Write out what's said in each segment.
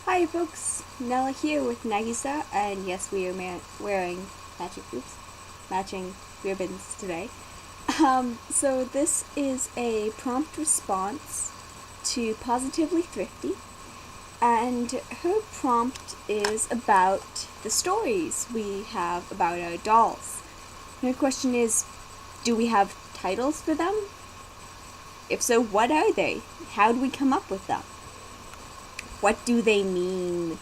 Hi folks, Nella here with Nagisa, and yes, we are wearing matching ribbons today. So this is a prompt response to Positively Thrifty, and her prompt is about the stories we have about our dolls. Her question is, do we have titles for them? If so, what are they? How do we come up with them? What do they mean?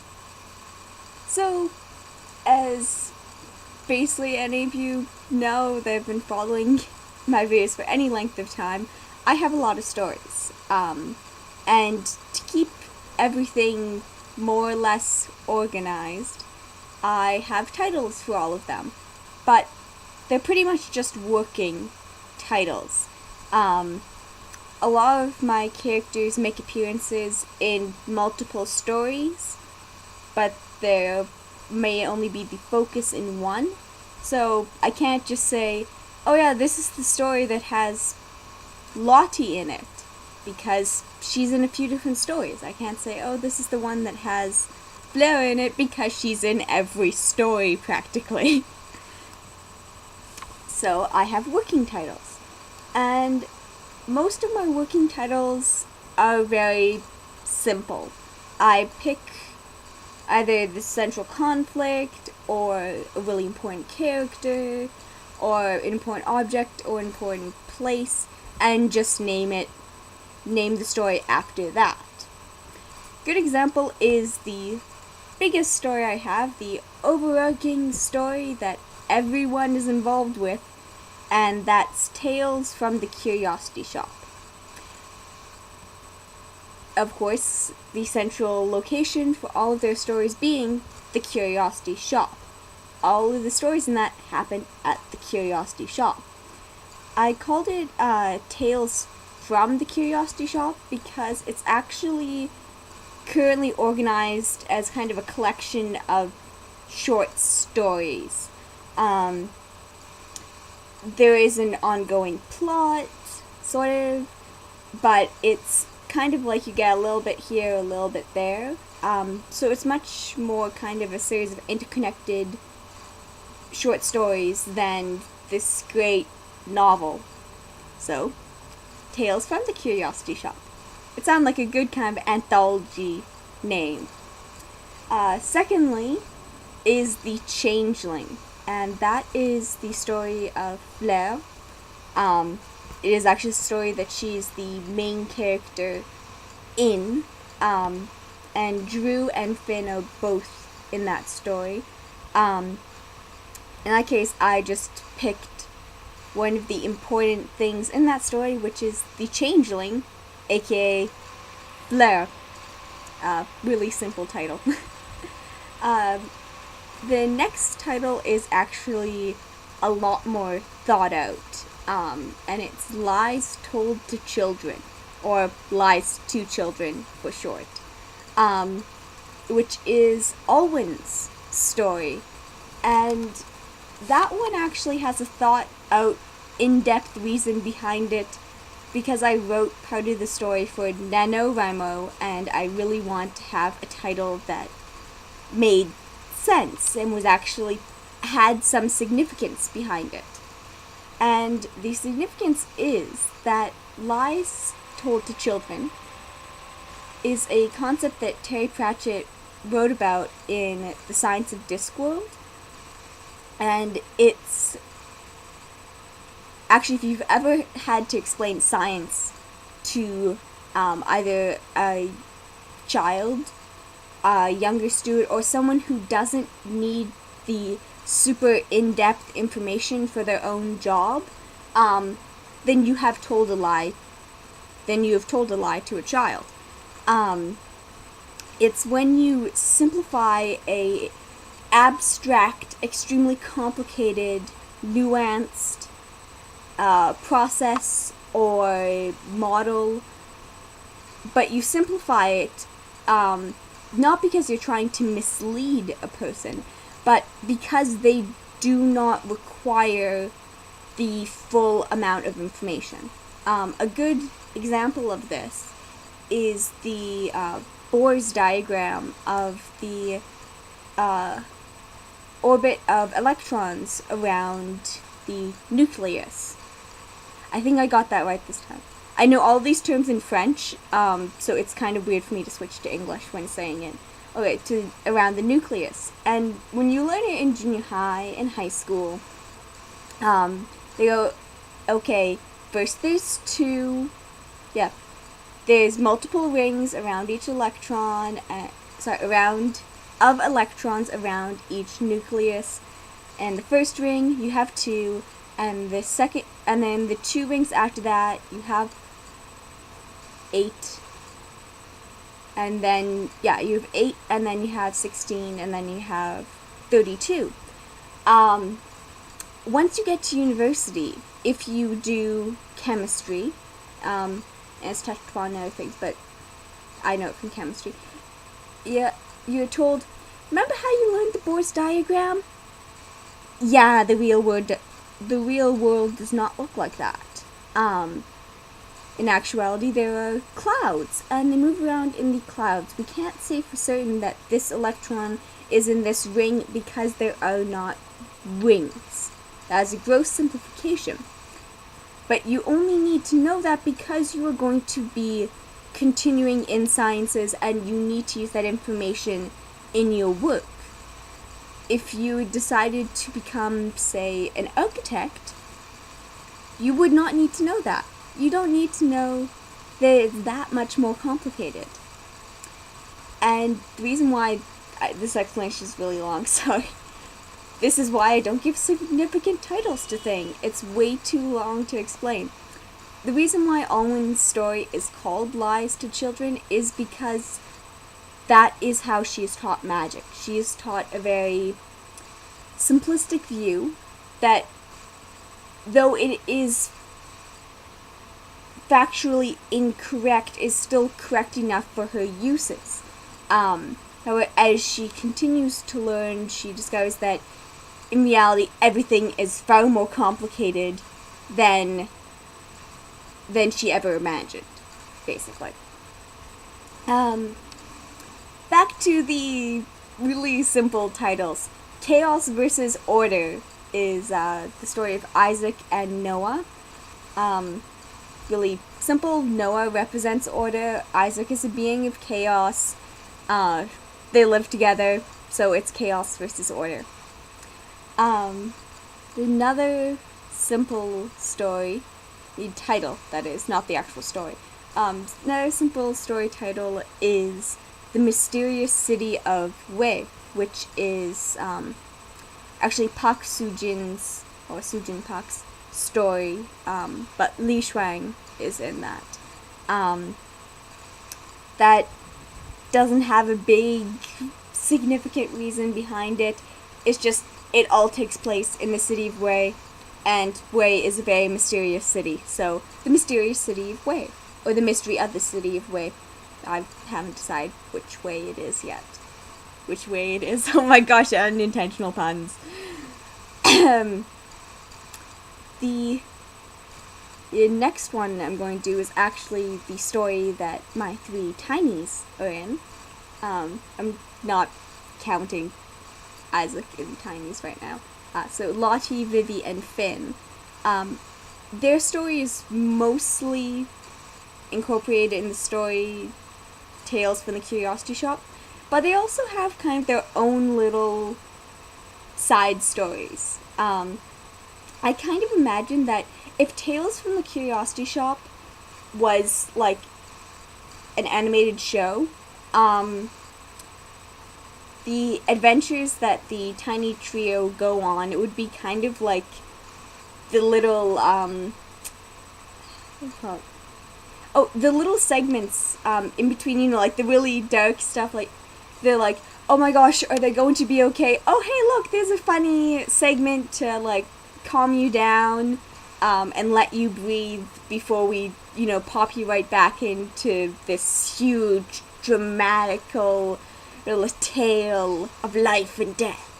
So, as basically any of you know that have been following my videos for any length of time, I have a lot of stories. And to keep everything more or less organized, I have titles for all of them. But they're pretty much just working titles. A lot of my characters make appearances in multiple stories, but there may only be the focus in one. So I can't just say, oh yeah, this is the story that has Lottie in it, because she's in a few different stories. I can't say, oh, this is the one that has Blair in it, because she's in every story practically. So I have working titles. And most of my working titles are very simple. I pick either the central conflict, or a really important character, or an important object, or an important place, and just name the story after that. Good example is the biggest story I have, the overarching story that everyone is involved with, and that's Tales from the Curiosity Shop. Of course, the central location for all of their stories being the Curiosity Shop. All of the stories in that happen at the Curiosity Shop. I called it Tales from the Curiosity Shop because it's actually currently organized as kind of a collection of short stories. There is an ongoing plot, sort of, but it's kind of like you get a little bit here, a little bit there. So it's much more kind of a series of interconnected short stories than this great novel. So, Tales from the Curiosity Shop. It sounds like a good kind of anthology name. Secondly is The Changeling, and that is the story of Fleur. It is actually a story that she's the main character in, and Drew and Finn are both in that story. In that case, I just picked one of the important things in that story, which is the Changeling, aka Fleur. Really simple title. The next title is actually a lot more thought out, and it's Lies Told to Children, or Lies to Children for short, which is Alwyn's story. And that one actually has a thought out, in-depth reason behind it, because I wrote part of the story for NaNoWriMo, and I really want to have a title that made sense and was actually had some significance behind it. And the significance is that Lies Told to Children is a concept that Terry Pratchett wrote about in The Science of Discworld. And it's actually, if you've ever had to explain science to either a child, a younger student, or someone who doesn't need the super in-depth information for their own job, then you have told a lie. Then you have told a lie to a child. It's when you simplify a abstract, extremely complicated, nuanced process or model, but you simplify it not because you're trying to mislead a person, but because they do not require the full amount of information. A good example of this is the Bohr's diagram of the orbit of electrons around the nucleus. I think I got that right this time. I know all these terms in French, so it's kind of weird for me to switch to English when saying it. Okay, to around the nucleus. And when you learn it in junior high and high school, they go, okay, first there's there's multiple rings around each electron, of electrons around each nucleus. And the first ring, you have 2, and the second, and then the 2 rings after that, you have 8. And then, you have 8, and then you have 16, and then you have 32. Once you get to university, if you do chemistry, and it's touched upon other things, but I know it from chemistry, you're told, remember how you learned the Bohr's diagram? Yeah, the real world does not look like that. In actuality, there are clouds, and they move around in the clouds. We can't say for certain that this electron is in this ring because there are not rings. That is a gross simplification. But you only need to know that because you are going to be continuing in sciences and you need to use that information in your work. If you decided to become, say, an architect, you would not need to know that. You don't need to know that it's that much more complicated. And the reason why this explanation is really long, sorry. This is why I don't give significant titles to things. It's way too long to explain. The reason why Alwyn's story is called Lies to Children is because that is how she is taught magic. She is taught a very simplistic view that, though it is factually incorrect, is still correct enough for her uses. However, as she continues to learn, she discovers that in reality everything is far more complicated than she ever imagined, basically. Back to the really simple titles. Chaos versus Order is the story of Isaac and Noah. Really simple. Noah represents order. Isaac is a being of chaos. They live together, so it's chaos versus order. Another simple story, the title, that is, not the actual story. Another simple story title is The Mysterious City of Wei, which is actually Pak Sujin's, or Sujin Pak's story, but Li Shuang is in that. That doesn't have a big, significant reason behind it. It's just, it all takes place in the city of Wei, and Wei is a very mysterious city. So, the mysterious city of Wei, or the mystery of the city of Wei. I haven't decided which way it is yet. Which way it is. Oh my gosh, unintentional puns. The next one I'm going to do is actually the story that my 3 tinies are in. I'm not counting Isaac and tinies right now. So Lottie, Vivi, and Finn. Their story is mostly incorporated in the story Tales from the Curiosity Shop, but they also have kind of their own little side stories. I kind of imagine that if Tales from the Curiosity Shop was like an animated show, the adventures that the tiny trio go on, it would be kind of like the little the little segments in between, like the really dark stuff, like they're like, oh my gosh, are they going to be okay? Oh hey, look, there's a funny segment to like calm you down and let you breathe before we, pop you right back into this huge, dramatical little tale of life and death.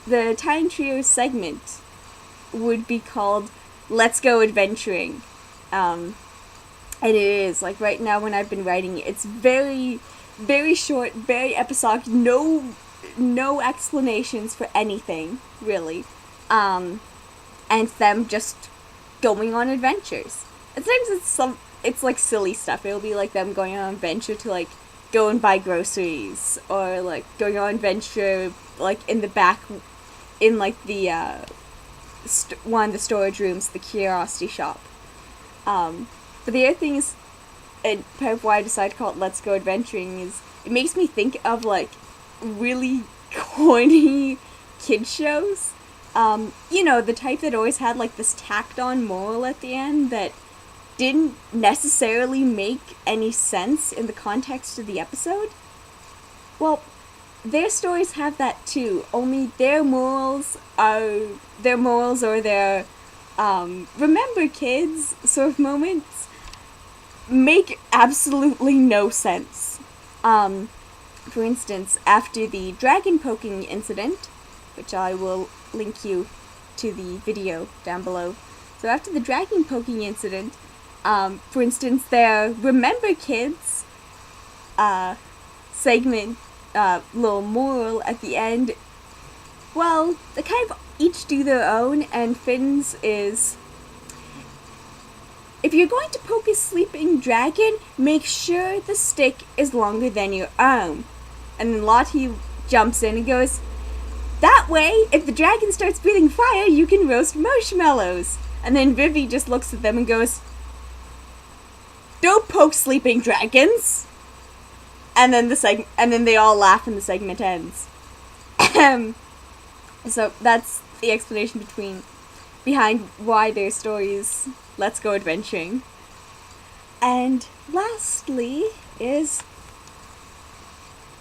The Tiny Trio segment would be called Let's Go Adventuring. And it is, like, right now when I've been writing it, it's very, very short, very episodic, no explanations for anything, really. And it's them just going on adventures. At times it's like silly stuff. It'll be like them going on an adventure to, like, go and buy groceries, or like going on an adventure, like, in the back, in like the one of the storage rooms, the curiosity shop. But the other thing is, and part of why I decided to call it Let's Go Adventuring, is it makes me think of, like, really corny kid shows. The type that always had, like, this tacked on moral at the end that didn't necessarily make any sense in the context of the episode. Well, their stories have that too, only their morals are their remember kids sort of moments make absolutely no sense. For instance, after the dragon poking incident, which I will link you to the video down below. So after the dragon poking incident, for instance, their Remember Kids segment, little moral at the end, well, they kind of each do their own, and Finn's is, if you're going to poke a sleeping dragon, make sure the stick is longer than your arm. And then Lottie jumps in and goes, that way, if the dragon starts breathing fire, you can roast marshmallows. And then Vivi just looks at them and goes, don't poke sleeping dragons. And then they all laugh and the segment ends. So that's the explanation behind why their stories Let's Go Adventuring. And lastly is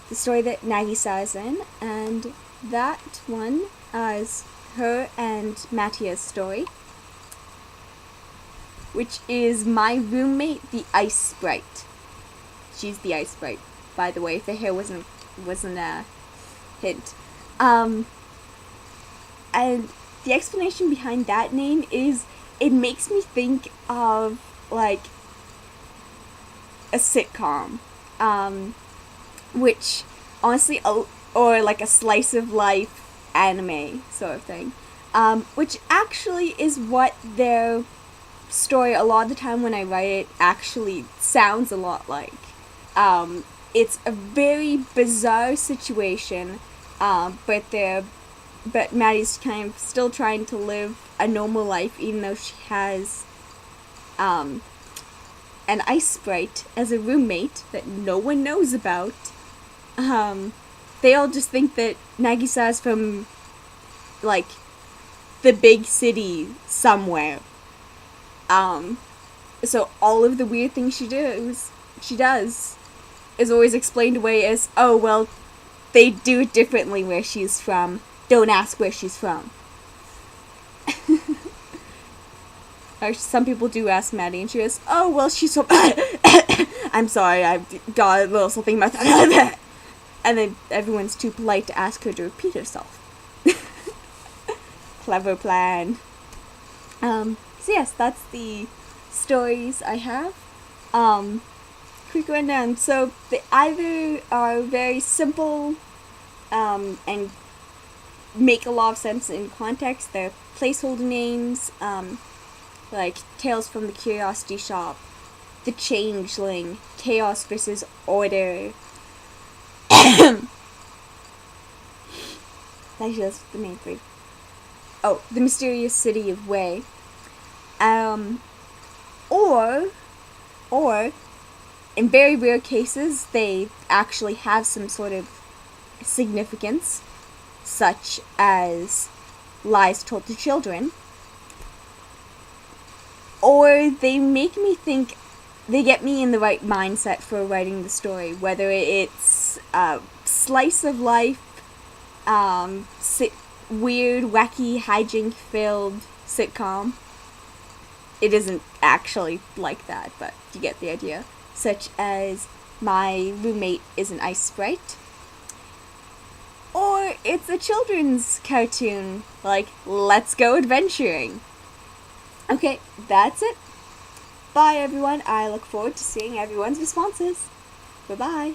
the story that Nagisa is in, and that one is her and Mattia's story, which is my roommate, the Ice Sprite. She's the Ice Sprite, by the way, if the hair wasn't a hint. And the explanation behind that name is, it makes me think of, like, a sitcom, which, honestly, or like a slice of life anime sort of thing, which actually is what their story, a lot of the time when I write it, actually sounds a lot like. It's a very bizarre situation, but Maddie's kind of still trying to live a normal life, even though she has an Ice Sprite as a roommate that no one knows about. They all just think that Nagisa is from, like, the big city somewhere. So all of the weird things she does is always explained away as, oh, well, they do it differently where she's from. Don't ask where she's from. Or some people do ask Maddie, and she goes, oh, well, she's from... I'm sorry, I got a little something in my throat. And then everyone's too polite to ask her to repeat herself. Clever plan. So yes, that's the stories I have. Quick rundown. So they either are very simple and make a lot of sense in context. They're placeholder names, like Tales from the Curiosity Shop, The Changeling, Chaos versus Order. Actually, that's the main three. Oh, The Mysterious City of Wei. Or, in very rare cases, they actually have some sort of significance, such as Lies Told to Children. Or they make me think, they get me in the right mindset for writing the story, whether it's a slice of life, weird, wacky, hijink-filled sitcom. It isn't actually like that, but you get the idea. Such as My Roommate is an Ice Sprite. Or it's a children's cartoon, like Let's Go Adventuring. Okay, that's it. Bye everyone. I look forward to seeing everyone's responses. Bye-bye.